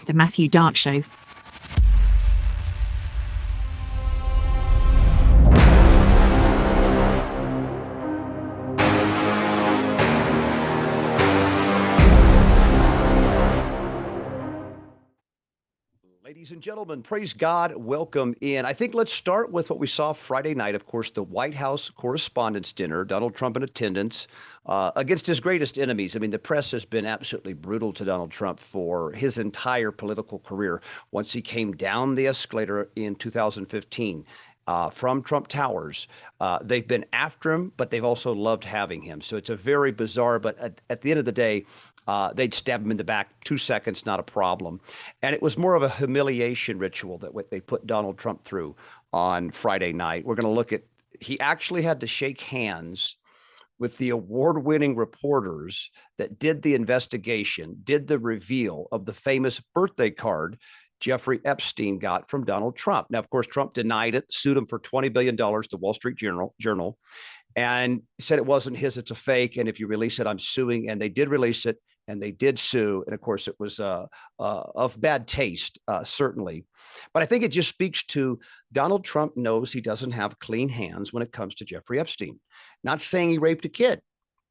The Matthew Dark Show. Ladies and gentlemen, praise God. Welcome in. I think let's start with what we saw Friday night. Of course, the White House Correspondents Dinner, Donald Trump in attendance against his greatest enemies. I mean, the press has been absolutely brutal to Donald Trump for his entire political career. Once he came down the escalator in 2015 from Trump Towers, they've been after him, but they've also loved having him. So it's a very bizarre, but at the end of the day, they'd stab him in the back 2 seconds, not a problem. And it was more of a humiliation ritual that what they put Donald Trump through on Friday night. We're going to look at, he actually had to shake hands with the award-winning reporters that did the investigation, did the reveal of the famous birthday card Jeffrey Epstein got from Donald Trump. Now, of course, Trump denied it, sued him for $20 billion, the Wall Street Journal, and said it wasn't his, it's a fake. And if you release it, I'm suing. And they did release it. And they did sue. And of course, it was of bad taste, certainly. But I think it just speaks to Donald Trump knows he doesn't have clean hands when it comes to Jeffrey Epstein. Not saying he raped a kid,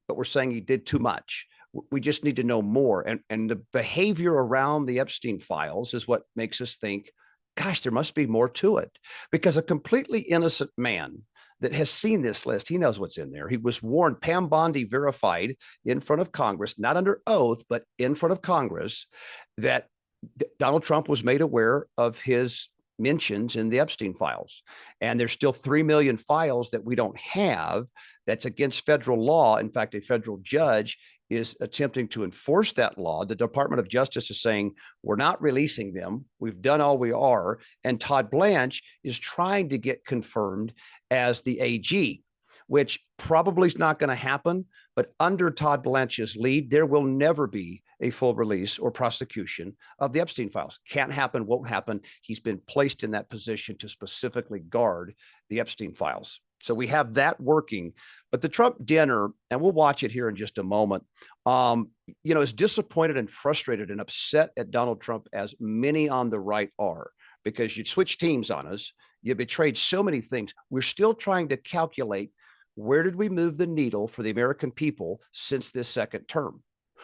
but we're saying he did too much. We just need to know more. And the behavior around the Epstein files is what makes us think, gosh, there must be more to it. Because a completely innocent man that has seen this list, he knows what's in there. He was warned, Pam Bondi verified in front of Congress, not under oath, but in front of Congress, that Donald Trump was made aware of his mentions in the Epstein files. And there's still 3 million files that we don't have. That's against federal law. In fact, a federal judge is attempting to enforce that law. The Department of Justice is saying, we're not releasing them. We've done all we are. And Todd Blanche is trying to get confirmed as the AG, which probably is not going to happen. But under Todd Blanche's lead, there will never be a full release or prosecution of the Epstein files. Can't happen, won't happen. He's been placed in that position to specifically guard the Epstein files. So we have that working. But the Trump dinner, and we'll watch it here in just a moment, is disappointed and frustrated and upset at Donald Trump, as many on the right are, because you switch teams on us. You betrayed so many things. We're still trying to calculate, where did we move the needle for the American people since this second term?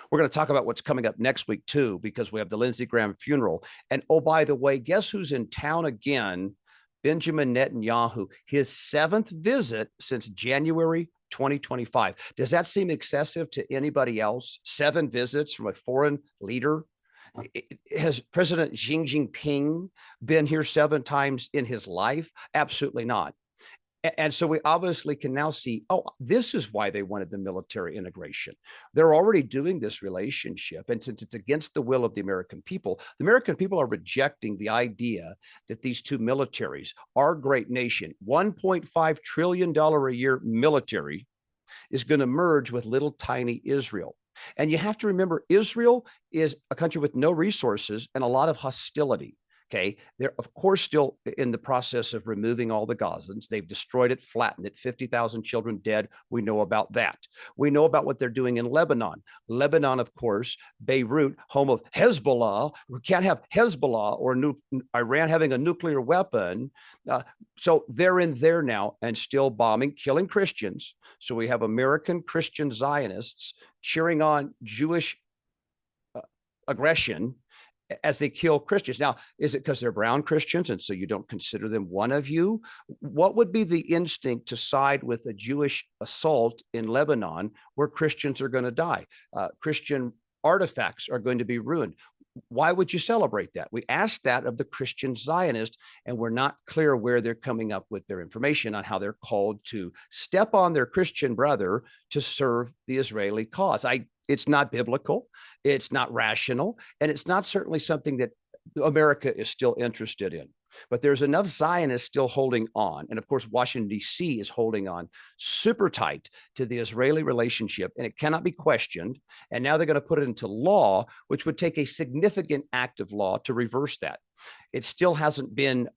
We're going to talk about what's coming up next week, too, because we have the Lindsey Graham funeral. And oh, by the way, guess who's in town again? Benjamin Netanyahu, his 7th visit since January 2025. Does that seem excessive to anybody else? 7 visits from a foreign leader? Has President Xi Jinping been here 7 times in his life? Absolutely not. And so we obviously can now see, this is why they wanted the military integration. They're already doing this relationship. And since it's against the will of the American people are rejecting the idea that these two militaries, our great nation, $1.5 trillion a year military, is going to merge with little tiny Israel. And you have to remember, Israel is a country with no resources and a lot of hostility. Okay, they're, of course, still in the process of removing all the Gazans. They've destroyed it, flattened it, 50,000 children dead. We know about that. We know about what they're doing in Lebanon. Lebanon, of course, Beirut, home of Hezbollah. We can't have Hezbollah or Iran having a nuclear weapon. So they're in there now and still bombing, killing Christians. So we have American Christian Zionists cheering on Jewish aggression as they kill Christians. Now, is it because they're brown Christians and so you don't consider them one of you? What would be the instinct to side with a Jewish assault in Lebanon where Christians are going to die? Christian artifacts are going to be ruined. Why would you celebrate that? We asked that of the Christian Zionists, and we're not clear where they're coming up with their information on how they're called to step on their Christian brother to serve the Israeli cause. It's not biblical, it's not rational, and it's not certainly something that America is still interested in. But there's enough Zionists still holding on. And of course, Washington, D.C. is holding on super tight to the Israeli relationship, and it cannot be questioned. And now they're going to put it into law, which would take a significant act of law to reverse that. It still hasn't been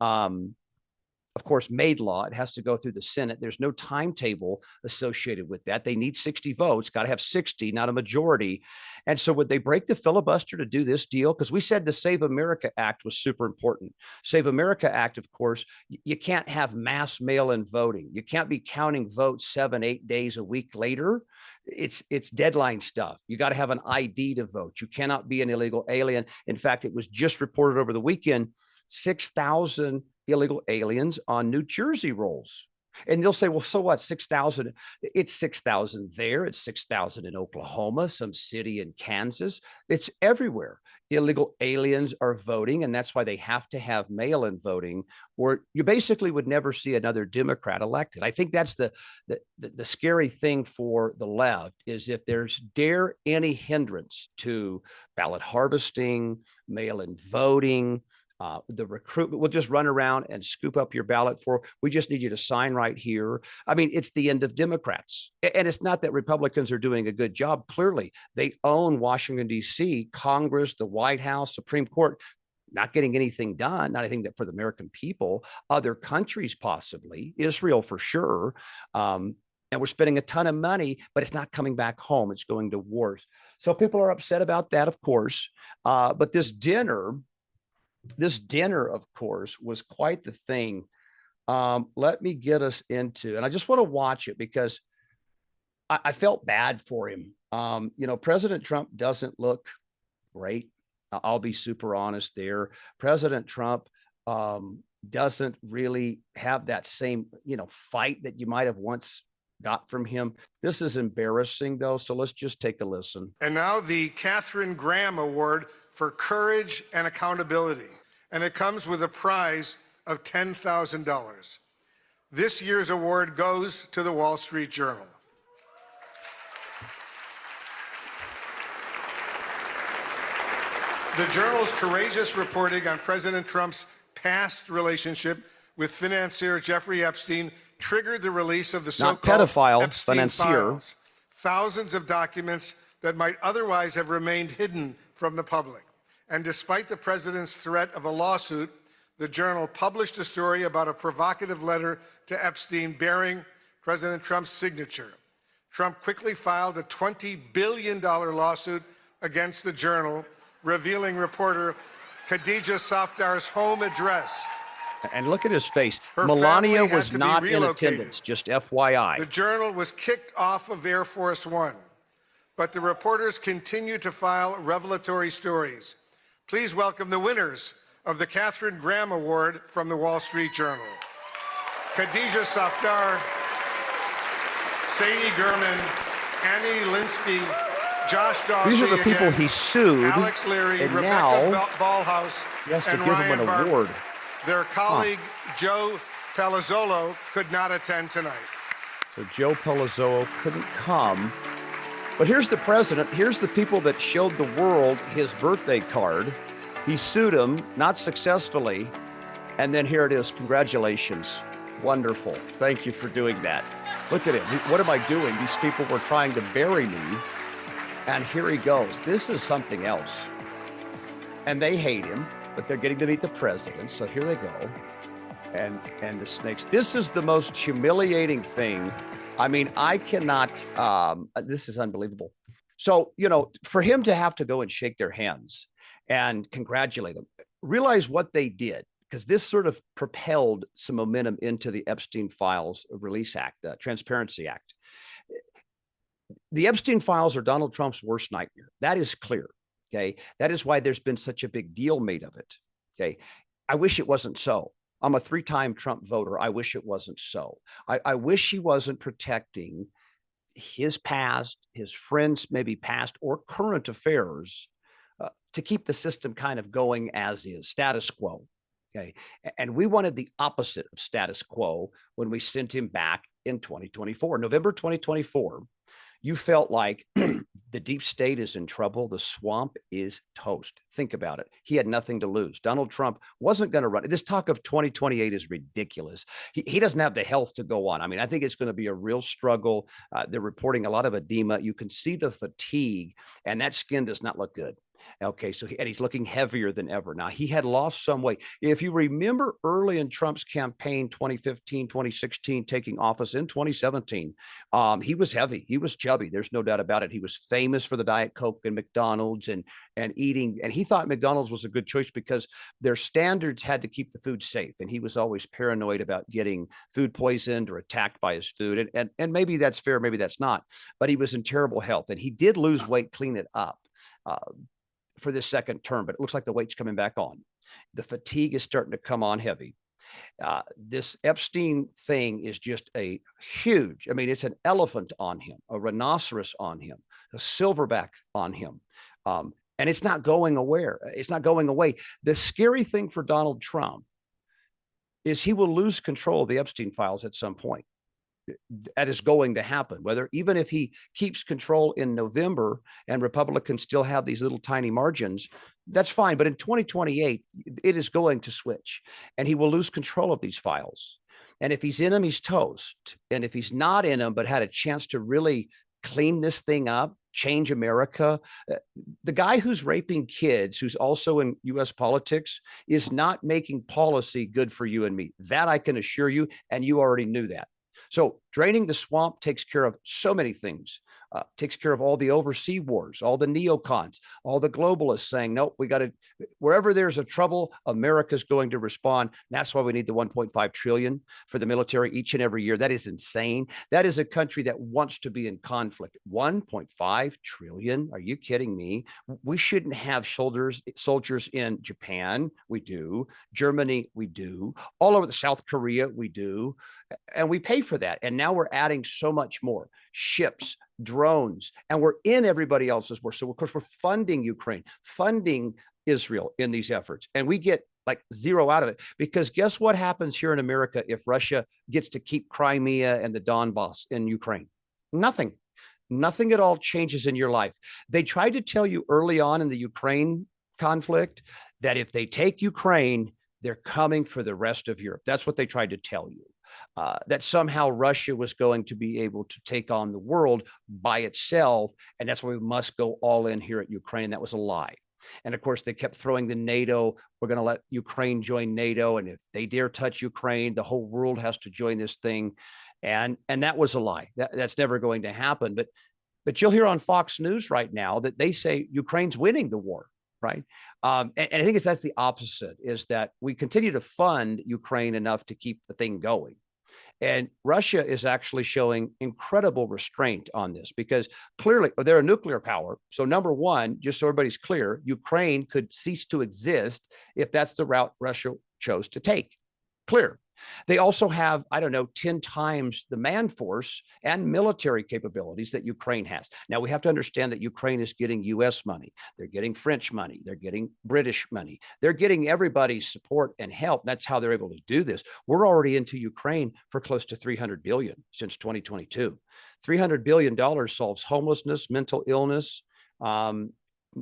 of course, made law. It has to go through the Senate. There's no timetable associated with that. They need 60 votes, got to have 60, not a majority. And so would they break the filibuster to do this deal? Because we said the Save America Act was super important. Save America Act, of course, you can't have mass mail-in voting. You can't be counting votes 7, 8 days a week later. It's deadline stuff. You got to have an ID to vote. You cannot be an illegal alien. In fact, it was just reported over the weekend, 6,000 illegal aliens on New Jersey rolls. And they'll say, well, so what? 6,000. It's 6,000 there. It's 6,000 in Oklahoma, some city in Kansas. It's everywhere. Illegal aliens are voting, and that's why they have to have mail-in voting, or you basically would never see another Democrat elected. I think that's the scary thing for the left, is if there's dare any hindrance to ballot harvesting, mail-in voting, the recruitment, we'll just run around and scoop up your ballot we just need you to sign right here. I mean, it's the end of Democrats. And it's not that Republicans are doing a good job. Clearly, they own Washington, D.C., Congress, the White House, Supreme Court, not getting anything done, not anything that for the American people, other countries possibly, Israel for sure. And we're spending a ton of money, but it's not coming back home. It's going to wars. So people are upset about that, of course. But this dinner, of course, was quite the thing. Let me get us into, and I just want to watch it because I felt bad for him. President Trump doesn't look great. I'll be super honest there. President Trump doesn't really have that same, fight that you might have once got from him. This is embarrassing, though. So let's just take a listen. And now the Katharine Graham Award for Courage and Accountability. And it comes with a prize of $10,000. This year's award goes to the Wall Street Journal. The Journal's courageous reporting on President Trump's past relationship with financier Jeffrey Epstein triggered the release of the so-called Epstein files, thousands of documents that might otherwise have remained hidden from the public. And despite the president's threat of a lawsuit, the Journal published a story about a provocative letter to Epstein bearing President Trump's signature. Trump quickly filed a $20 billion lawsuit against the Journal, revealing reporter Khadija Safdar's home address. And look at his face. Melania was not in attendance, just FYI. The Journal was kicked off of Air Force One, but the reporters continue to file revelatory stories. Please welcome the winners of the Katharine Graham Award from the Wall Street Journal. Khadija Safdar, Sadie Gurman, Annie Linsky, Josh Dawsey. These are the people again, he sued, Alex Leary, and Rebecca now Ballhaus, he has to and give Ryan him an Barton. award. Their colleague, Joe Palazzolo, could not attend tonight. So Joe Palazzolo couldn't come. But here's the president. Here's the people that showed the world his birthday card. He sued him, not successfully. And then here it is. Congratulations. Wonderful. Thank you for doing that. Look at it. What am I doing? These people were trying to bury me. And here he goes. This is something else. And they hate him, but they're getting to meet the president. So here they go. And the snakes. This is the most humiliating thing. I mean, I cannot, this is unbelievable. So, for him to have to go and shake their hands and congratulate them, realize what they did, because this sort of propelled some momentum into the Epstein Files Release Act, the Transparency Act. The Epstein Files are Donald Trump's worst nightmare. That is clear. Okay. That is why there's been such a big deal made of it. Okay. I wish it wasn't so. I'm a 3-time Trump voter. I wish it wasn't so. I wish he wasn't protecting his past, his friends, maybe past or current affairs, to keep the system kind of going as is, status quo. Okay. And we wanted the opposite of status quo when we sent him back in 2024, November 2024. You felt like the deep state is in trouble. The swamp is toast. Think about it. He had nothing to lose. Donald Trump wasn't going to run. This talk of 2028 is ridiculous. He doesn't have the health to go on. I mean, I think it's going to be a real struggle. They're reporting a lot of edema. You can see the fatigue, and that skin does not look good. Okay, so and he's looking heavier than ever. Now, he had lost some weight. If you remember early in Trump's campaign, 2015, 2016, taking office in 2017, he was heavy. He was chubby. There's no doubt about it. He was famous for the Diet Coke and McDonald's and eating. And he thought McDonald's was a good choice because their standards had to keep the food safe. And he was always paranoid about getting food poisoned or attacked by his food. And maybe that's fair, maybe that's not. But he was in terrible health. And he did lose weight, clean it up. For this second term, but it looks like the weight's coming back on. The fatigue is starting to come on heavy. This Epstein thing is just a huge, I mean, it's an elephant on him, a rhinoceros on him, a silverback on him. And it's not going away. It's not going away. The scary thing for Donald Trump is he will lose control of the Epstein files at some point. That is going to happen, whether even if he keeps control in November and Republicans still have these little tiny margins, that's fine. But in 2028, it is going to switch and he will lose control of these files. And if he's in them, he's toast. And if he's not in them, but had a chance to really clean this thing up, change America, the guy who's raping kids, who's also in U.S. politics, is not making policy good for you and me. That I can assure you. And you already knew that. So draining the swamp takes care of so many things, takes care of all the overseas wars, all the neocons, all the globalists saying, nope, we got to, wherever there's a trouble, America's going to respond. And that's why we need the 1.5 trillion for the military each and every year. That is insane. That is a country that wants to be in conflict. 1.5 trillion. Are you kidding me? We shouldn't have soldiers in Japan. We do. Germany, we do. All over the South Korea, we do. And we pay for that. And now we're adding so much more ships, drones, and we're in everybody else's war. So, of course, we're funding Ukraine, funding Israel in these efforts. And we get like zero out of it because guess what happens here in America if Russia gets to keep Crimea and the Donbass in Ukraine? Nothing. Nothing at all changes in your life. They tried to tell you early on in the Ukraine conflict that if they take Ukraine, they're coming for the rest of Europe. That's what they tried to tell you. That somehow Russia was going to be able to take on the world by itself. And that's why we must go all in here at Ukraine. That was a lie. And of course, they kept throwing the NATO. We're going to let Ukraine join NATO. And if they dare touch Ukraine, the whole world has to join this thing. And that was a lie. That's never going to happen. But you'll hear on Fox News right now that they say Ukraine's winning the war. Right. And I think that's the opposite, is that we continue to fund Ukraine enough to keep the thing going. And Russia is actually showing incredible restraint on this because clearly they're a nuclear power. So number one, just so everybody's clear, Ukraine could cease to exist if that's the route Russia chose to take. Clear. They also have, 10 times the man force and military capabilities that Ukraine has. Now, we have to understand that Ukraine is getting U.S. money. They're getting French money. They're getting British money. They're getting everybody's support and help. That's how they're able to do this. We're already into Ukraine for close to $300 billion since 2022. $300 billion solves homelessness, mental illness,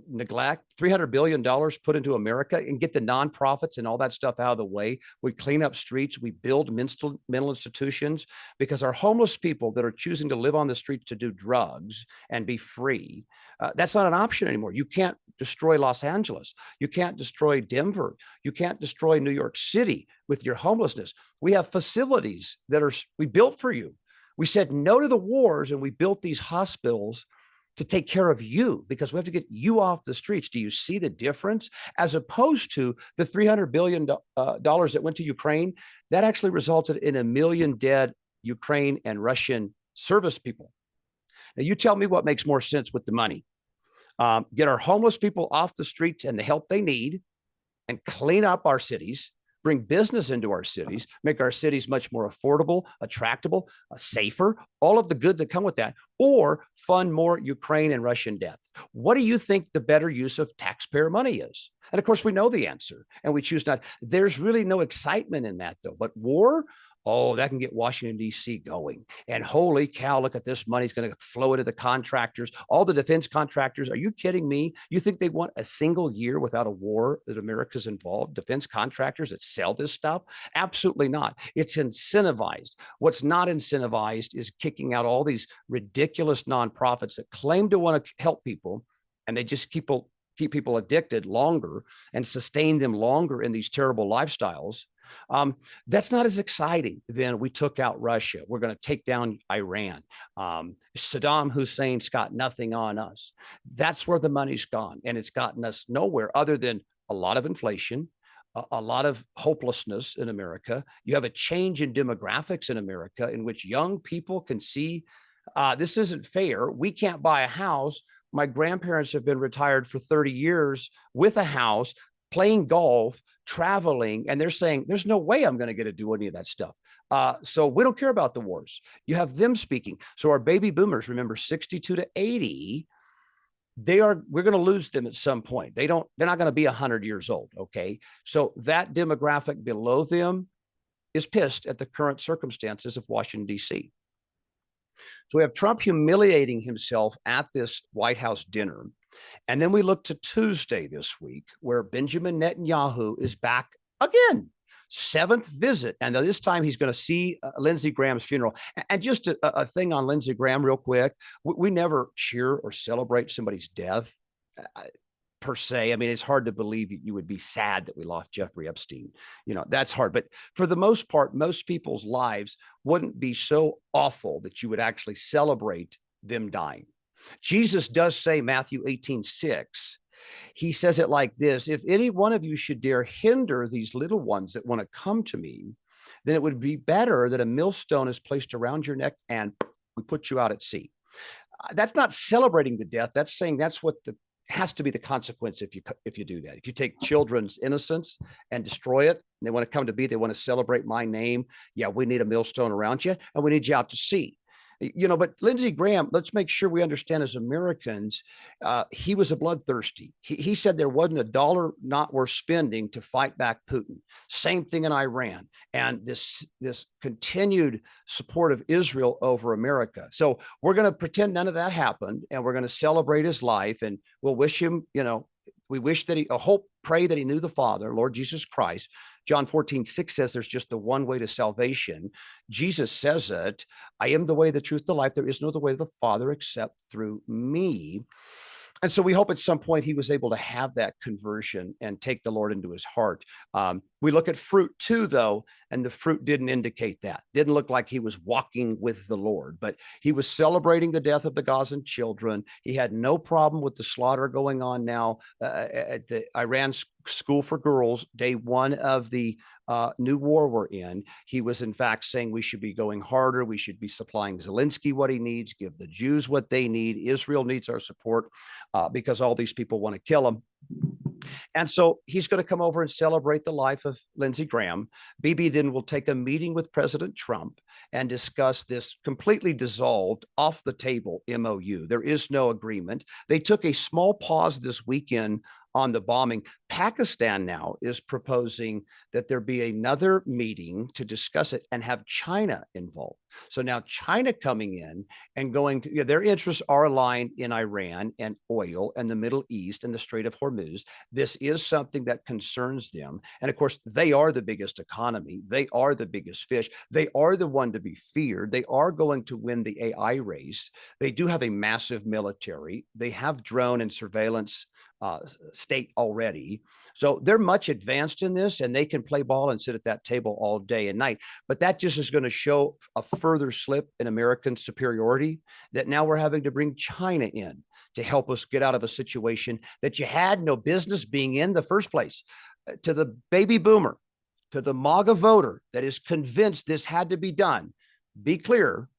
neglect, $300 billion put into America and get the nonprofits and all that stuff out of the way. We clean up streets. We build mental institutions because our homeless people that are choosing to live on the streets to do drugs and be free, that's not an option anymore. You can't destroy Los Angeles. You can't destroy Denver. You can't destroy New York City with your homelessness. We have facilities that we built for you. We said no to the wars and we built these hospitals to take care of you because we have to get you off the streets. Do you see the difference? As opposed to the $300 billion that went to Ukraine, that actually resulted in 1 million dead Ukraine and Russian service people. Now, you tell me what makes more sense with the money. Get our homeless people off the streets and the help they need and clean up our cities, bring business into our cities, make our cities much more affordable, attractable, safer, all of the good that come with that, or fund more Ukraine and Russian deaths. What do you think the better use of taxpayer money is? And of course, we know the answer and we choose not. There's really no excitement in that though, but war, oh, that can get Washington, D.C. going. And holy cow, look at this money's going to flow into the contractors, all the defense contractors. Are you kidding me? You think they want a single year without a war that America's involved? Defense contractors that sell this stuff? Absolutely not. It's incentivized. What's not incentivized is kicking out all these ridiculous nonprofits that claim to want to help people, and they just keep keep people addicted longer and sustain them longer in these terrible lifestyles. That's not as exciting than we took out Russia. We're going to take down Iran. Saddam Hussein's got nothing on us. That's where the money's gone. And it's gotten us nowhere other than a lot of inflation, a lot of hopelessness in America. You have a change in demographics in America in which young people can see this isn't fair. We can't buy a house. My grandparents have been retired for 30 years with a house, playing golf, traveling, and they're saying, there's no way I'm going to get to do any of that stuff. So we don't care about the wars. You have them speaking. So our baby boomers, remember 62 to 80, we're going to lose them at some point. They're not going to be 100 years old. Okay. So that demographic below them is pissed at the current circumstances of Washington, D.C. So we have Trump humiliating himself at this White House dinner. And then we look to Tuesday this week, where Benjamin Netanyahu is back again, 7th visit. And this time he's going to see Lindsey Graham's funeral. And just a thing on Lindsey Graham real quick. We never cheer or celebrate somebody's death per se. I mean, it's hard to believe you would be sad that we lost Jeffrey Epstein. That's hard. But for the most part, most people's lives wouldn't be so awful that you would actually celebrate them dying. Jesus does say, Matthew 18:6, he says it like this: if any one of you should dare hinder these little ones that want to come to me, then it would be better that a millstone is placed around your neck and we put you out at sea. That's not celebrating the death. That's saying that's what has to be the consequence if you do that. If you take children's innocence and destroy it, and they want to come to me, they want to celebrate my name. Yeah, we need a millstone around you, and we need you out to sea. But Lindsey Graham, let's make sure we understand as Americans, he was a bloodthirsty. He said there wasn't a dollar not worth spending to fight back Putin. Same thing in Iran, and this continued support of Israel over America. So we're going to pretend none of that happened, and we're going to celebrate his life, and we'll wish him, we wish that pray that he knew the Father, Lord Jesus Christ. John 14:6 says there's just the one way to salvation. Jesus says it, I am the way, the truth, the life. There is no other way to the Father except through me. And so we hope at some point he was able to have that conversion and take the Lord into his heart. We look at fruit too, though, and the fruit didn't indicate that. Didn't look like he was walking with the Lord, but he was celebrating the death of the Gazan children. He had no problem with the slaughter going on now at the Iran School for Girls, day one of the new war we're in. He was, in fact, saying we should be going harder. We should be supplying Zelensky what he needs, give the Jews what they need. Israel needs our support because all these people want to kill him. And so he's going to come over and celebrate the life of Lindsey Graham. Bibi then will take a meeting with President Trump and discuss this completely dissolved, off the table MOU. There is no agreement. They took a small pause this weekend on the bombing. Pakistan now is proposing that there be another meeting to discuss it and have China involved. So now China coming in and going to, their interests are aligned in Iran and oil and the Middle East and the Strait of Hormuz. This is something that concerns them. And of course, they are the biggest economy. They are the biggest fish. They are the one to be feared. They are going to win the AI race. They do have a massive military. They have drone and surveillance state already. So they're much advanced in this, and they can play ball and sit at that table all day and night. But that just is going to show a further slip in American superiority, that now we're having to bring China in to help us get out of a situation that you had no business being in the first place. To the baby boomer, to the MAGA voter that is convinced this had to be done, be clear,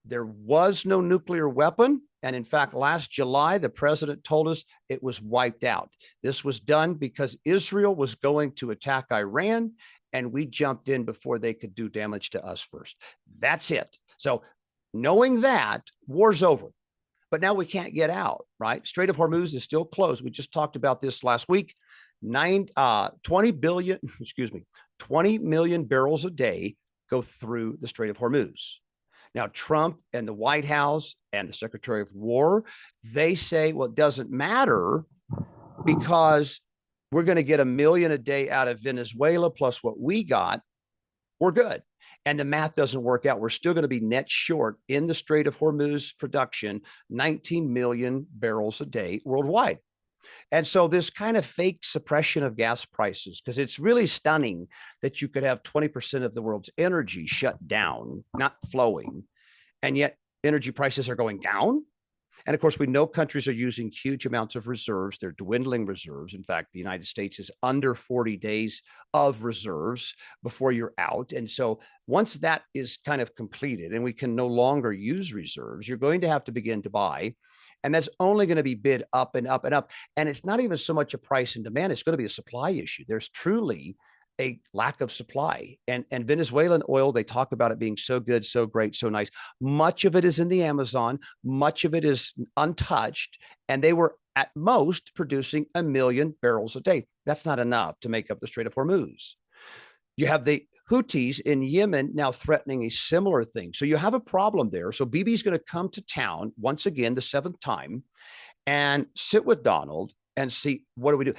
there was no nuclear weapon. And in fact, last July, the president told us it was wiped out. This was done because Israel was going to attack Iran, and we jumped in before they could do damage to us first. That's it. So knowing that, war's over. But now we can't get out, right? Strait of Hormuz is still closed. We just talked about this last week. 20 million barrels a day go through the Strait of Hormuz. Now, Trump and the White House and the Secretary of War, they say, well, it doesn't matter because we're going to get 1 million a day out of Venezuela plus what we got. We're good. And the math doesn't work out. We're still going to be net short in the Strait of Hormuz production, 19 million barrels a day worldwide. And so this kind of fake suppression of gas prices, because it's really stunning that you could have 20% of the world's energy shut down, not flowing, and yet energy prices are going down. And of course, we know countries are using huge amounts of reserves. They're dwindling reserves. In fact, the United States is under 40 days of reserves before you're out. And so once that is kind of completed and we can no longer use reserves, you're going to have to begin to buy. And that's only going to be bid up and up and up. And it's not even so much a price and demand. It's going to be a supply issue. There's truly a lack of supply. And Venezuelan oil, they talk about it being so good, so great, so nice. Much of it is in the Amazon. Much of it is untouched. And they were at most producing 1 million barrels a day. That's not enough to make up the Strait of Hormuz. You have the Houthis in Yemen now threatening a similar thing. So you have a problem there. So Bibi's going to come to town once again, the 7th time, and sit with Donald and see, what do we do?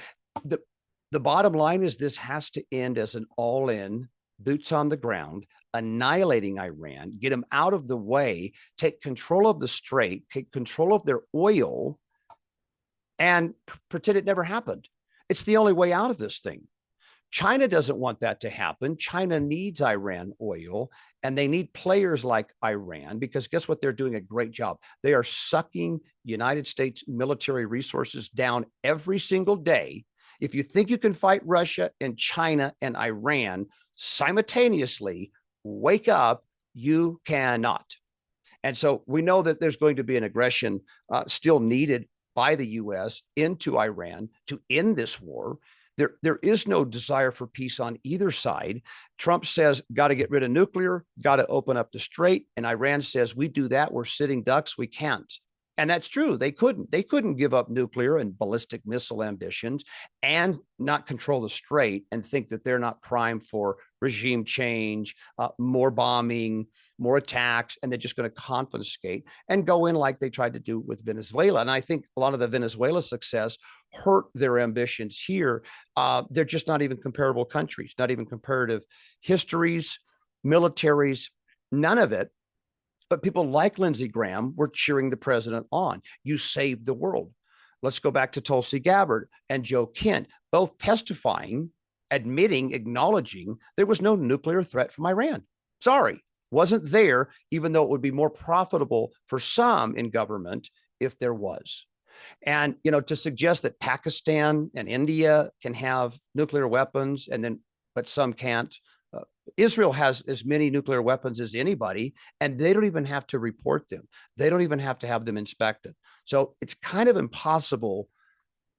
The bottom line is this has to end as an all-in, boots on the ground, annihilating Iran, get them out of the way, take control of the strait, take control of their oil, and pretend it never happened. It's the only way out of this thing. China doesn't want that to happen. China needs Iran oil, and they need players like Iran, because guess what? They're doing a great job. They are sucking United States military resources down every single day. If you think you can fight Russia and China and Iran simultaneously, wake up, you cannot. And so we know that there's going to be an aggression still needed by the U.S. into Iran to end this war. There is no desire for peace on either side. Trump says, got to get rid of nuclear, got to open up the strait. And Iran says, we do that, we're sitting ducks, we can't. And that's true. They couldn't give up nuclear and ballistic missile ambitions and not control the strait and think that they're not primed for regime change, more bombing, more attacks, and they're just going to confiscate and go in like they tried to do with Venezuela. And I think a lot of the Venezuela success hurt their ambitions here. They're just not even comparable countries, not even comparative histories, militaries, none of it. But people like Lindsey Graham were cheering the president on. You saved the world. Let's go back to Tulsi Gabbard and Joe Kent, both testifying, admitting, acknowledging there was no nuclear threat from Iran. Sorry, wasn't there, even though it would be more profitable for some in government if there was. And, to suggest that Pakistan and India can have nuclear weapons but some can't. Israel has as many nuclear weapons as anybody, and they don't even have to report them. They don't even have to have them inspected. So it's kind of impossible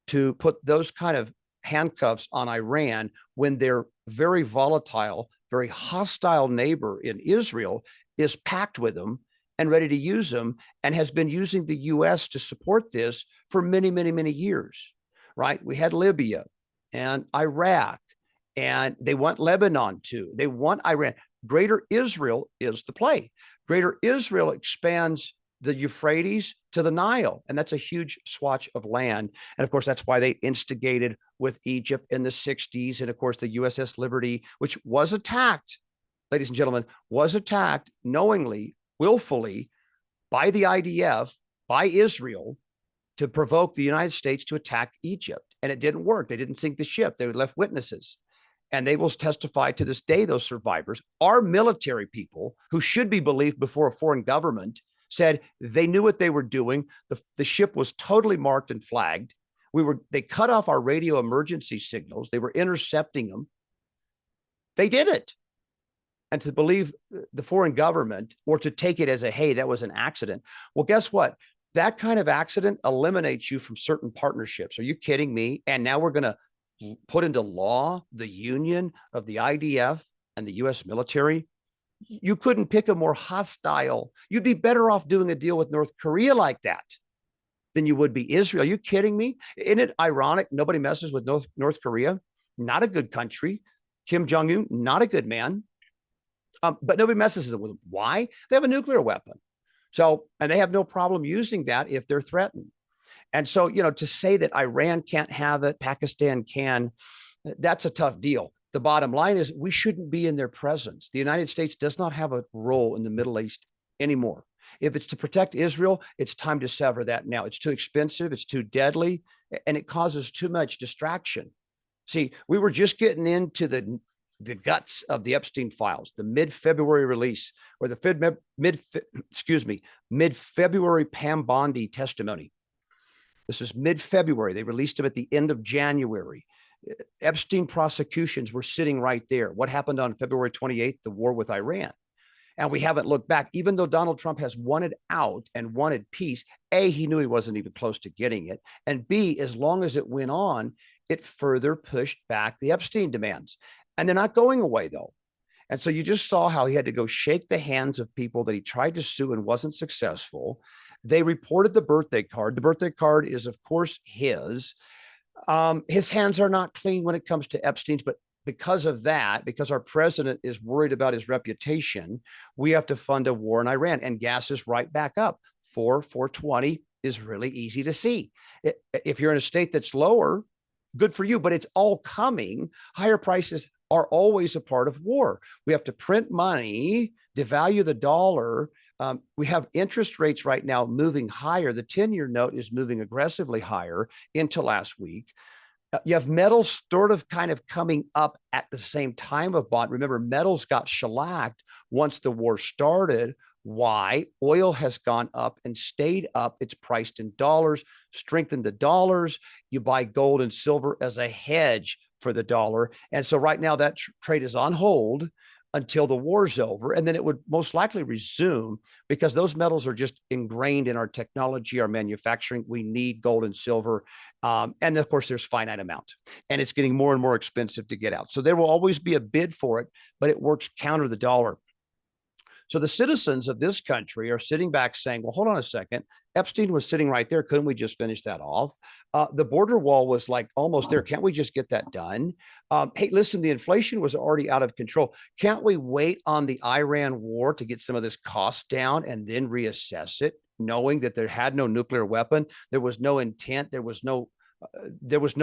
to put those kind of handcuffs on Iran when their very volatile, very hostile neighbor in Israel is packed with them and ready to use them, and has been using the U.S. to support this for many, many, many years, right? We had Libya and Iraq, and they want Lebanon too. They want Iran. Greater Israel is the play. Greater Israel expands the Euphrates to the Nile, and that's a huge swatch of land. And of course, that's why they instigated with Egypt in the 60s. And of course, the USS Liberty, which was attacked, ladies and gentlemen, was attacked knowingly, willfully by the IDF, by Israel, to provoke the United States to attack Egypt. And it didn't work. They didn't sink the ship. They left witnesses. And they will testify to this day, those survivors, our military people who should be believed before a foreign government, said they knew what they were doing. The ship was totally marked and flagged. They cut off our radio emergency signals. They were intercepting them. They did it. And to believe the foreign government, or to take it as hey, that was an accident. Well, guess what? That kind of accident eliminates you from certain partnerships. Are you kidding me? And now we're going to put into law the union of the IDF and the U.S. military. You couldn't pick a more hostile. You'd be better off doing a deal with North Korea like that than you would be Israel. Are you kidding me? Isn't it ironic? Nobody messes with North Korea. Not a good country. Kim Jong-un, not a good man. But nobody messes with them. Why? They have a nuclear weapon. So, and they have no problem using that if they're threatened. And so, to say that Iran can't have it, Pakistan can, that's a tough deal. The bottom line is we shouldn't be in their presence. The United States does not have a role in the Middle East anymore. If it's to protect Israel, it's time to sever that now. It's too expensive. It's too deadly. and it causes too much distraction. See, we were just getting into the guts of the Epstein files, the mid-February release, or the mid-February Pam Bondi testimony. This is mid-February. They released him at the end of January. Epstein prosecutions were sitting right there. What happened on February 28th? The war with Iran. And we haven't looked back. Even though Donald Trump has wanted out and wanted peace, A, he knew he wasn't even close to getting it. And B, as long as it went on, it further pushed back the Epstein demands. And they're not going away, though. And so you just saw how he had to go shake the hands of people that he tried to sue and wasn't successful. They reported the birthday card. The birthday card is, of course, his. His hands are not clean when it comes to Epstein's, but because of that, because our president is worried about his reputation, we have to fund a war in Iran, and gas is right back up. 420 is really easy to see. If you're in a state that's lower, good for you, but it's all coming. Higher prices are always a part of war. We have to print money, devalue the dollar. We have interest rates right now moving higher. The 10-year note is moving aggressively higher into last week. You have metals sort of kind of coming up at the same time of bond. Remember, metals got shellacked once the war started. Why? Oil has gone up and stayed up. It's priced in dollars, strengthened the dollars. You buy gold and silver as a hedge for the dollar. And so right now that trade is on hold until the war's over, and then it would most likely resume because those metals are just ingrained in our technology, our manufacturing. We need gold and silver. And of course, there's finite amount, and it's getting more and more expensive to get out. So there will always be a bid for it, but it works counter the dollar. So the citizens of this country are sitting back saying, well, hold on a second. Epstein was sitting right there. Couldn't we just finish that off? The border wall was like almost there. Can't we just get that done? Hey, listen, the inflation was already out of control. Can't we wait on the Iran war to get some of this cost down and then reassess it, knowing that there had no nuclear weapon? There was no intent. There was no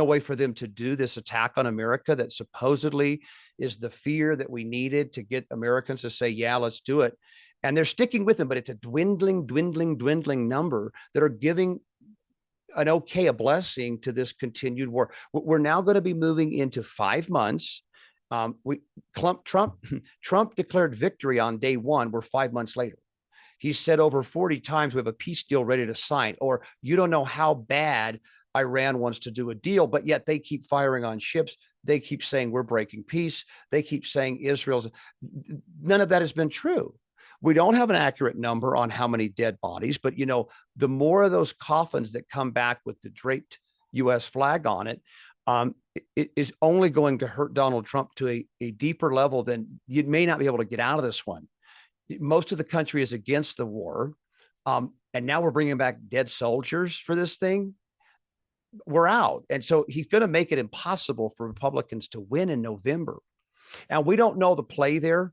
way for them to do this attack on America that supposedly is the fear that we needed to get Americans to say, yeah, let's do it. And they're sticking with them, but it's a dwindling number that are giving a blessing to this continued war. We're now going to be moving into 5 months. Trump declared victory on day one. We're 5 months later. He said over 40 times, we have a peace deal ready to sign, or you don't know how bad Iran wants to do a deal, but yet they keep firing on ships. They keep saying we're breaking peace. They keep saying Israel's. None of that has been true. We don't have an accurate number on how many dead bodies, but the more of those coffins that come back with the draped U.S. flag on it, it is only going to hurt Donald Trump to a deeper level than you may not be able to get out of this one. Most of the country is against the war. And now we're bringing back dead soldiers for this thing. We're out. And so he's going to make it impossible for Republicans to win in November. And we don't know the play there.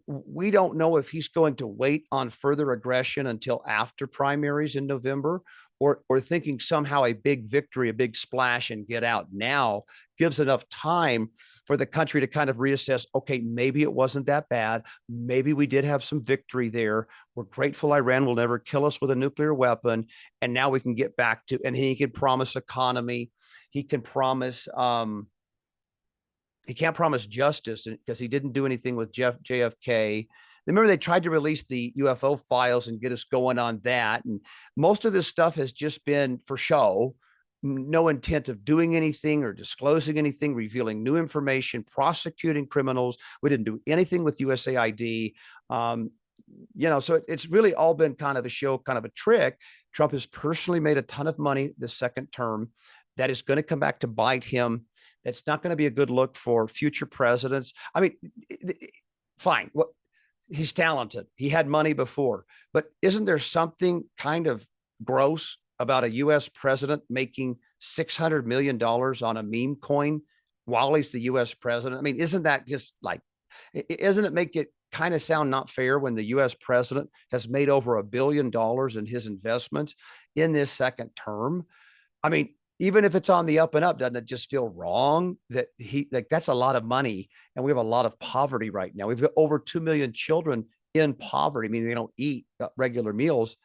We don't know if he's going to wait on further aggression until after primaries in November, or thinking somehow a big victory, a big splash and get out now gives enough time for the country to kind of reassess, okay, maybe it wasn't that bad. Maybe we did have some victory there. We're grateful Iran will never kill us with a nuclear weapon. And now we can get back to, and he can promise economy. He can promise, he can't promise justice because he didn't do anything with JFK. Remember, they tried to release the UFO files and get us going on that. And most of this stuff has just been for show, no intent of doing anything or disclosing anything, revealing new information, prosecuting criminals. We didn't do anything with USAID. So it's really all been kind of a show, kind of a trick. Trump has personally made a ton of money this second term that is going to come back to bite him. That's not going to be a good look for future presidents. I mean, fine. He's talented. He had money before, but isn't there something kind of gross about a U.S. president making $600 million on a meme coin while he's the U.S. president? I mean, isn't that just like, isn't it make it kind of sound not fair when the U.S. president has made over $1 billion in his investments in this second term? I mean, even if it's on the up and up, doesn't it just feel wrong that that's a lot of money, and we have a lot of poverty right now. We've got over 2 million children in poverty, meaning they don't eat regular meals,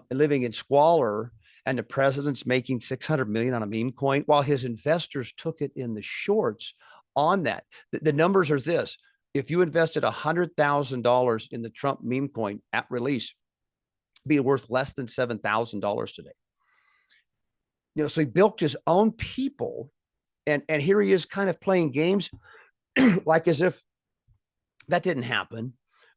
living in squalor. and the president's making 600 million on a meme coin while his investors took it in the shorts on that. The numbers are this. If you invested $100,000 in the Trump meme coin at release, it'd be worth less than $7,000 today. So he bilked his own people, and here he is kind of playing games like as if that didn't happen.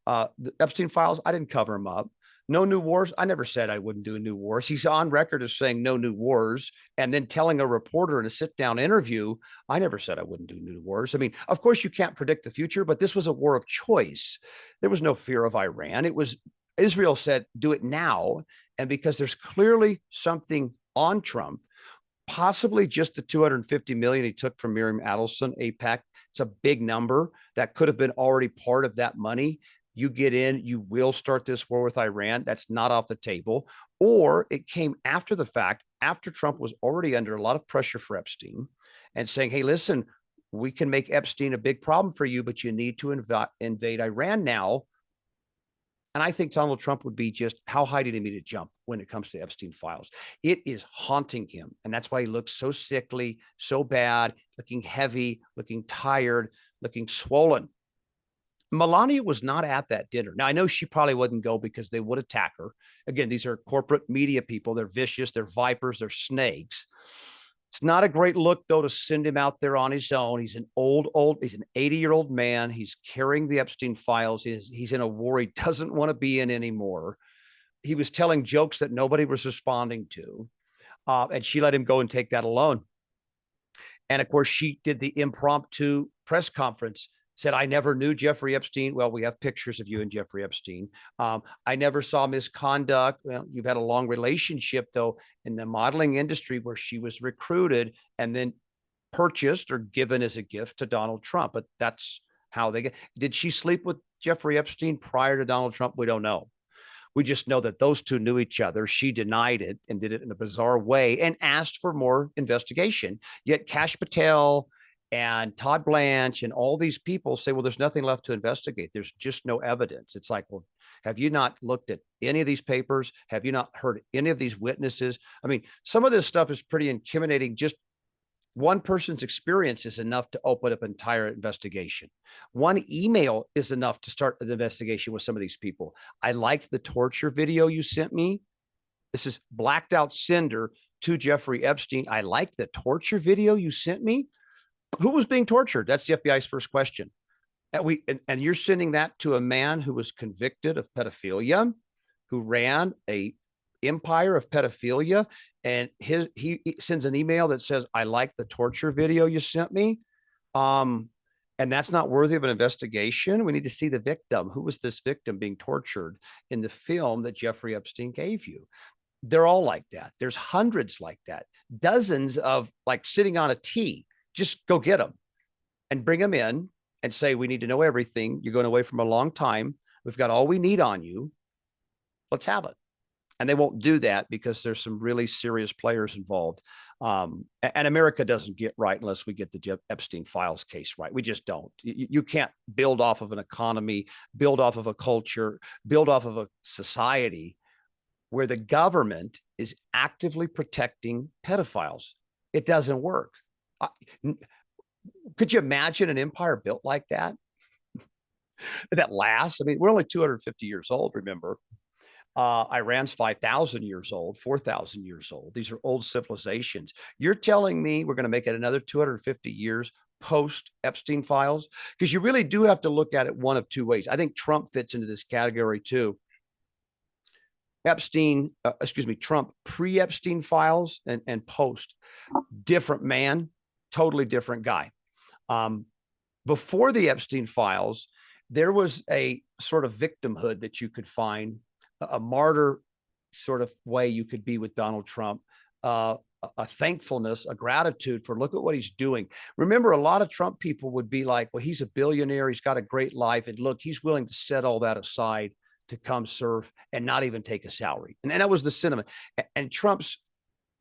The Epstein files, I didn't cover him up. No new wars. I never said I wouldn't do new wars. He's on record as saying no new wars, and then telling a reporter in a sit-down interview, I never said I wouldn't do new wars. I mean, of course you can't predict the future, but this was a war of choice. There was no fear of Iran. It was Israel said, do it now. And because there's clearly something on Trump, possibly just the 250 million he took from Miriam Adelson, AIPAC. It's a big number that could have been already part of that money. You get in, you will start this war with Iran. That's not off the table. Or it came after the fact, after Trump was already under a lot of pressure for Epstein and saying, hey, listen, we can make Epstein a big problem for you, but you need to invade Iran now. And I think Donald Trump would be just, how high did he need to jump when it comes to Epstein files? It is haunting him. And that's why he looks so sickly, so bad, looking heavy, looking tired, looking swollen. Melania was not at that dinner. Now, I know she probably wouldn't go because they would attack her. Again, these are corporate media people. They're vicious. They're vipers. They're snakes. It's not a great look, though, to send him out there on his own. He's an he's an 80-year-old man. He's carrying the Epstein files. He's in a war he doesn't want to be in anymore. He was telling jokes that nobody was responding to. And she let him go and take that alone. And of course, she did the impromptu press conference, said, I never knew Jeffrey Epstein. Well, we have pictures of you and Jeffrey Epstein. I never saw misconduct. Well, you've had a long relationship, though, in the modeling industry where she was recruited and then purchased or given as a gift to Donald Trump. But that's how they get. Did she sleep with Jeffrey Epstein prior to Donald Trump? We don't know. We just know that those two knew each other. She denied it and did it in a bizarre way and asked for more investigation. Yet Kash Patel and Todd Blanche and all these people say, well, there's nothing left to investigate. There's just no evidence. It's like, well, have you not looked at any of these papers? Have you not heard any of these witnesses? I mean, some of this stuff is pretty intimidating. Just one person's experience is enough to open up an entire investigation. One email is enough to start an investigation with some of these people. I liked the torture video you sent me. This is blacked out sender to Jeffrey Epstein. I liked the torture video you sent me. Who was being tortured? That's the FBI's first question. And you're sending that to a man who was convicted of pedophilia, who ran a empire of pedophilia, and he sends an email that says, I like the torture video you sent me. And that's not worthy of an investigation. We need to see the victim. Who was this victim being tortured in the film that Jeffrey Epstein gave you? They're all like that. There's hundreds like that, dozens of like sitting on a tee. Just go get them and bring them in and say, we need to know everything. You're going away from a long time. We've got all we need on you. Let's have it. And they won't do that because there's some really serious players involved. And America doesn't get right unless we get the Epstein files case right. We just don't. You can't build off of an economy, build off of a culture, build off of a society where the government is actively protecting pedophiles. It doesn't work. Could you imagine an empire built like that? That lasts? I mean, we're only 250 years old, remember. Iran's 5,000 years old, 4,000 years old. These are old civilizations. You're telling me we're going to make it another 250 years post Epstein files? Because you really do have to look at it one of two ways. I think Trump fits into this category too. Trump pre-Epstein files and post. Different man, totally different guy. Before the Epstein files, there was a sort of victimhood that you could find, a martyr sort of way you could be with Donald Trump, a thankfulness, a gratitude for look at what he's doing. Remember, a lot of Trump people would be like, well, he's a billionaire. He's got a great life. And look, he's willing to set all that aside to come serve and not even take a salary. And that was the sentiment. And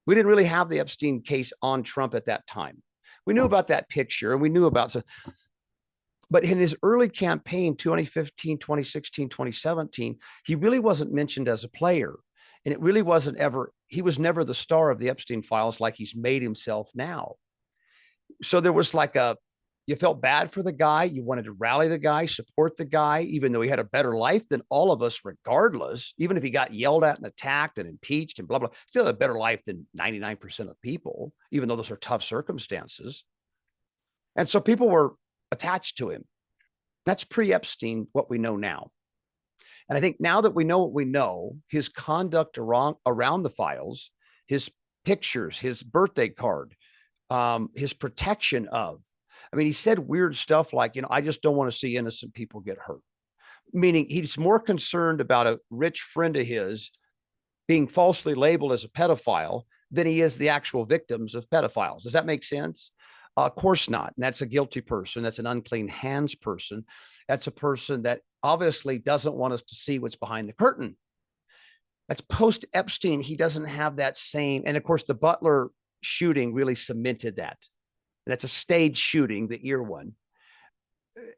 we didn't really have the Epstein case on Trump at that time. We knew about that picture and we knew about, but in his early campaign, 2015, 2016, 2017, he really wasn't mentioned as a player. And it really wasn't ever he was never the star of the Epstein files like he's made himself now. So there was like you felt bad for the guy. You wanted to rally the guy, support the guy, even though he had a better life than all of us, regardless. Even if he got yelled at and attacked and impeached and blah, blah, still had a better life than 99% of people, even though those are tough circumstances. And so people were attached to him. That's pre-Epstein, what we know now. And I think now that we know what we know, his conduct around the files, his pictures, his birthday card, his protection of, I mean, he said weird stuff like, I just don't want to see innocent people get hurt. Meaning he's more concerned about a rich friend of his being falsely labeled as a pedophile than he is the actual victims of pedophiles. Does that make sense? Of course not. And that's a guilty person. That's an unclean hands person. That's a person that obviously doesn't want us to see what's behind the curtain. That's post-Epstein. He doesn't have that same. And of course, the Butler shooting really cemented that. That's a staged shooting, the ear one.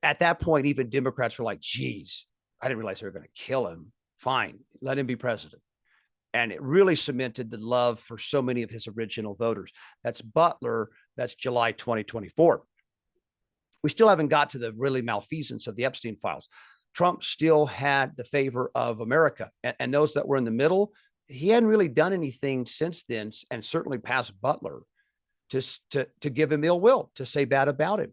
At that point, even Democrats were like, geez, I didn't realize they were going to kill him. Fine, let him be president. And it really cemented the love for so many of his original voters. That's Butler. That's July 2024. We still haven't got to the really malfeasance of the Epstein files. Trump still had the favor of America. And those that were in the middle, he hadn't really done anything since then, and certainly past Butler, to give him ill will, to say bad about him.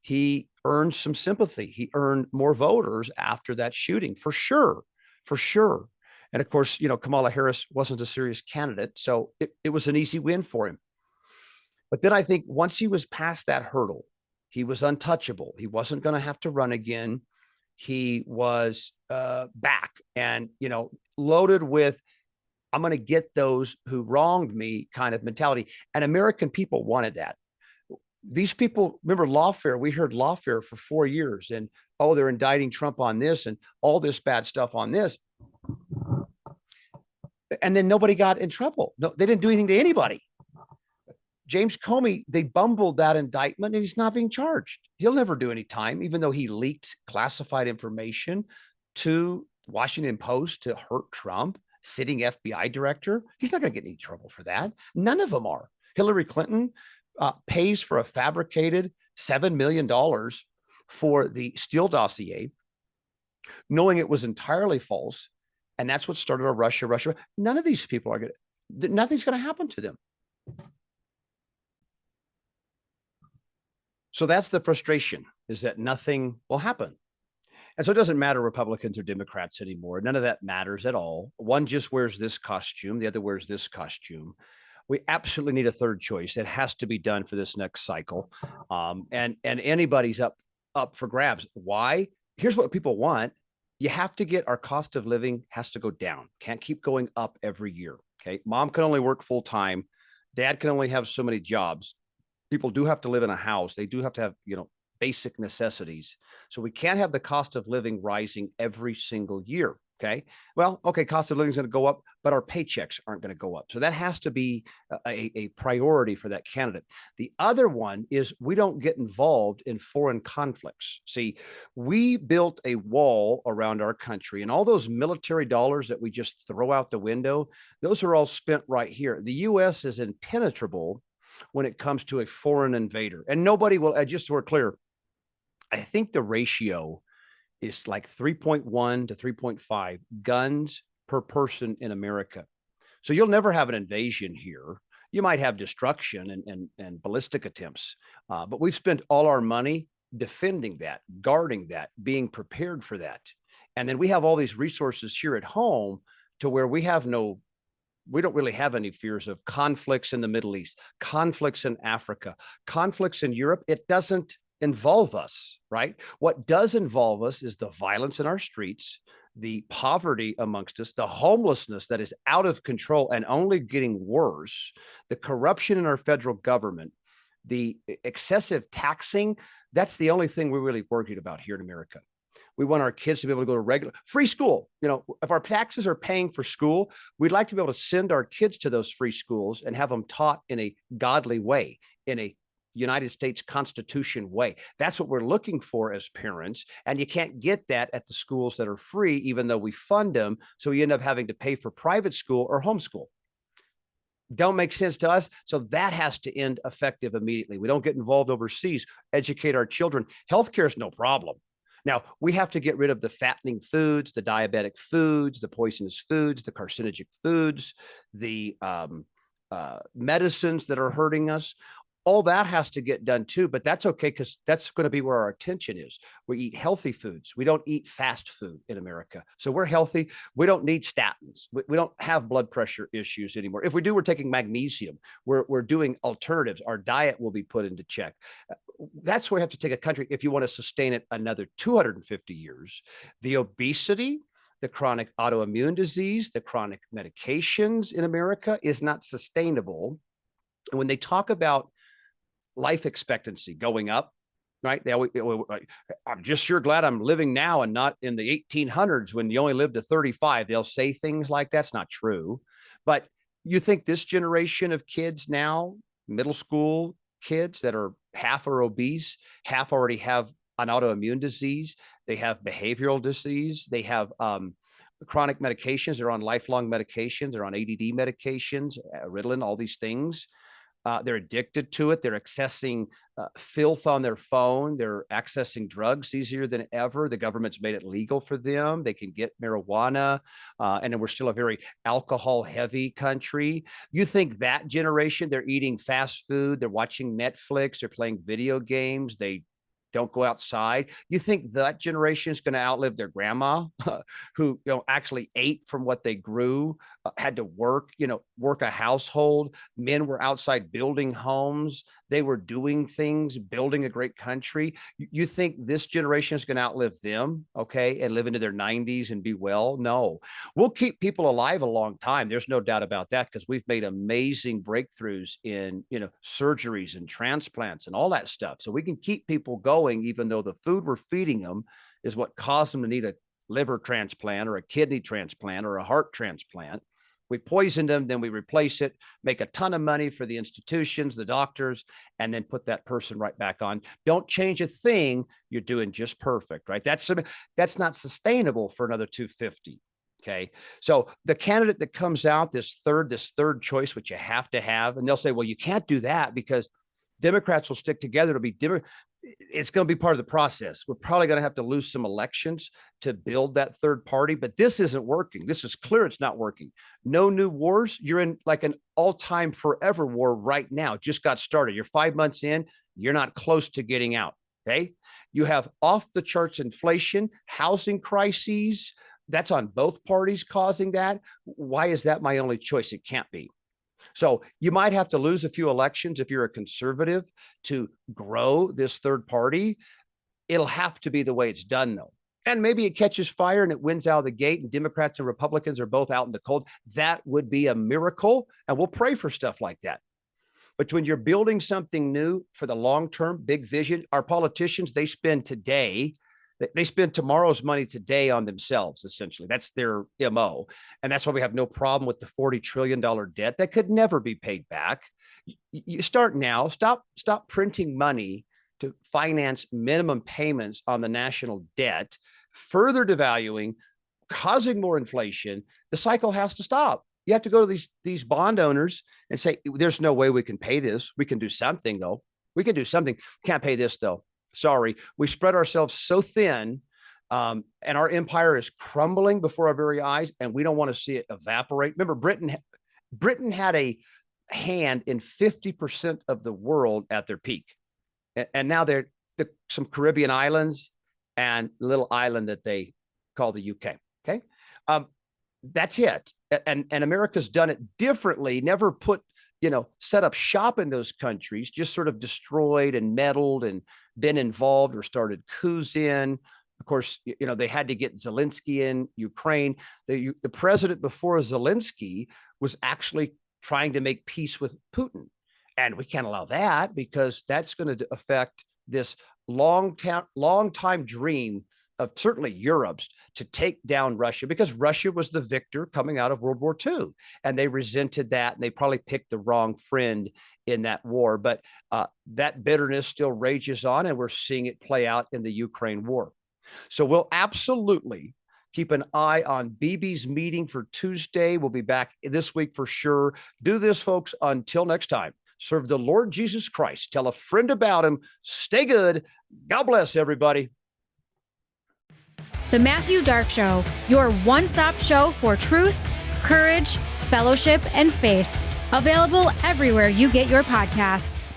He earned some sympathy. He earned more voters after that shooting, for sure, for sure. And of course, Kamala Harris wasn't a serious candidate, so it was an easy win for him. But then I think once he was past that hurdle, he was untouchable. He wasn't going to have to run again. He was back and, loaded with, I'm going to get those who wronged me kind of mentality. And American people wanted that. These people, remember lawfare, we heard lawfare for 4 years and, they're indicting Trump on this and all this bad stuff on this. And then nobody got in trouble. No, they didn't do anything to anybody. James Comey, they bumbled that indictment and he's not being charged. He'll never do any time, even though he leaked classified information to Washington Post to hurt Trump, sitting FBI director. He's not going to get any trouble for that. None of them are. Hillary Clinton pays for a fabricated $7 million for the Steele dossier, knowing it was entirely false. And that's what started our Russia. None of these people are nothing's going to happen to them. So that's the frustration, is that nothing will happen. And so it doesn't matter Republicans or Democrats anymore. None of that matters at all. One just wears this costume. The other wears this costume. We absolutely need a third choice. It has to be done for this next cycle. And anybody's up for grabs. Why? Here's what people want. You have to get our cost of living has to go down. Can't keep going up every year. Okay. Mom can only work full time. Dad can only have so many jobs. People do have to live in a house. They do have to have, basic necessities. So we can't have the cost of living rising every single year. Okay. Well, okay. Cost of living is going to go up, but our paychecks aren't going to go up. So that has to be a priority for that candidate. The other one is we don't get involved in foreign conflicts. See, we built a wall around our country, and all those military dollars that we just throw out the window, those are all spent right here. The U.S. is impenetrable when it comes to a foreign invader, and nobody will, just so we're clear, I think the ratio is like 3.1 to 3.5 guns per person in America. So you'll never have an invasion here. You might have destruction and ballistic attempts, but we've spent all our money defending that, guarding that, being prepared for that. And then we have all these resources here at home to where we don't really have any fears of conflicts in the Middle East, conflicts in Africa, conflicts in Europe. It doesn't involve us, right? What does involve us is the violence in our streets, the poverty amongst us, the homelessness that is out of control and only getting worse, the corruption in our federal government, the excessive taxing. That's the only thing we're really worried about here in America. We want our kids to be able to go to regular free school. If our taxes are paying for school, we'd like to be able to send our kids to those free schools and have them taught in a godly way, in a United States Constitution way. That's what we're looking for as parents. And you can't get that at the schools that are free, even though we fund them. So you end up having to pay for private school or homeschool. don't make sense to us. So that has to end effective immediately. We don't get involved overseas, educate our children. Healthcare is no problem. Now, we have to get rid of the fattening foods, the diabetic foods, the poisonous foods, the carcinogenic foods, the medicines that are hurting us. All that has to get done too, but that's okay because that's going to be where our attention is. We eat healthy foods. We don't eat fast food in America. So we're healthy. We don't need statins. We don't have blood pressure issues anymore. If we do, we're taking magnesium. We're doing alternatives. Our diet will be put into check. That's where we have to take a country if you want to sustain it another 250 years. The obesity, the chronic autoimmune disease, the chronic medications in America is not sustainable. And when they talk about life expectancy going up, right? I'm just sure glad I'm living now and not in the 1800s when you only lived to 35. They'll say things like that's not true. But you think this generation of kids now, middle school kids that are half are obese, half already have an autoimmune disease, they have behavioral disease, they have chronic medications, they're on lifelong medications, they're on ADD medications, Ritalin, all these things. They're addicted to it. They're accessing filth on their phone. They're accessing drugs easier than ever. The government's made it legal for them. They can get marijuana. And then we're still a very alcohol-heavy country. You think that generation, they're eating fast food, they're watching Netflix, they're playing video games, they don't go outside. You think that generation is going to outlive their grandma who, actually ate from what they grew, had to work, work a household. Men were outside building homes. They were doing things, building a great country. You think this generation is going to outlive them, okay, and live into their 90s and be well? No. We'll keep people alive a long time. There's no doubt about that because we've made amazing breakthroughs in, surgeries and transplants and all that stuff. So we can keep people going, even though the food we're feeding them is what caused them to need a liver transplant or a kidney transplant or a heart transplant. We poisoned them, then we replace it, make a ton of money for the institutions, the doctors, and then put that person right back on. Don't change a thing. You're doing just perfect, right? That's not sustainable for another 250. Okay. So the candidate that comes out, this third choice, which you have to have, and they'll say, well, you can't do that because Democrats will stick together to be different. It's going to be part of the process. We're probably going to have to lose some elections to build that third party, but this isn't working. This is clear it's not working. No new wars. You're in like an all-time forever war right now. Just got started. You're 5 months in. You're not close to getting out. Okay. You have off the charts inflation, housing crises. That's on both parties causing that. Why is that my only choice? It can't be. So you might have to lose a few elections if you're a conservative to grow this third party. It'll have to be the way it's done, though. And maybe it catches fire and it wins out of the gate and Democrats and Republicans are both out in the cold. That would be a miracle. And we'll pray for stuff like that. But when you're building something new for the long term, big vision, our politicians, they spend tomorrow's money today on themselves, essentially. That's their MO. And that's why we have no problem with the $40 trillion debt that could never be paid back. You start now, stop printing money to finance minimum payments on the national debt, further devaluing, causing more inflation. The cycle has to stop. You have to go to these bond owners and say, there's no way we can pay this. We can do something, though. We can do something. Can't pay this, though. Sorry, we spread ourselves so thin and our empire is crumbling before our very eyes and we don't want to see it evaporate. Remember, Britain had a hand in 50% of the world at their peak. And now they're some Caribbean islands and a little island that they call the UK. Okay. That's it. And America's done it differently, never set up shop in those countries, just sort of destroyed and meddled and been involved or started coups in. Of course, they had to get Zelensky in Ukraine. The president before Zelensky was actually trying to make peace with Putin. And we can't allow that because that's going to affect this long time dream of certainly Europe's to take down Russia, because Russia was the victor coming out of World War II. And they resented that. And they probably picked the wrong friend in that war. But that bitterness still rages on, and we're seeing it play out in the Ukraine war. So we'll absolutely Keep an eye on Bibi's meeting for Tuesday. We'll be back this week for sure. Do this, folks. Until next time, serve the Lord Jesus Christ. Tell a friend about him. Stay good. God bless everybody. The Matthew Dark Show, your one-stop show for truth, courage, fellowship, and faith. Available everywhere you get your podcasts.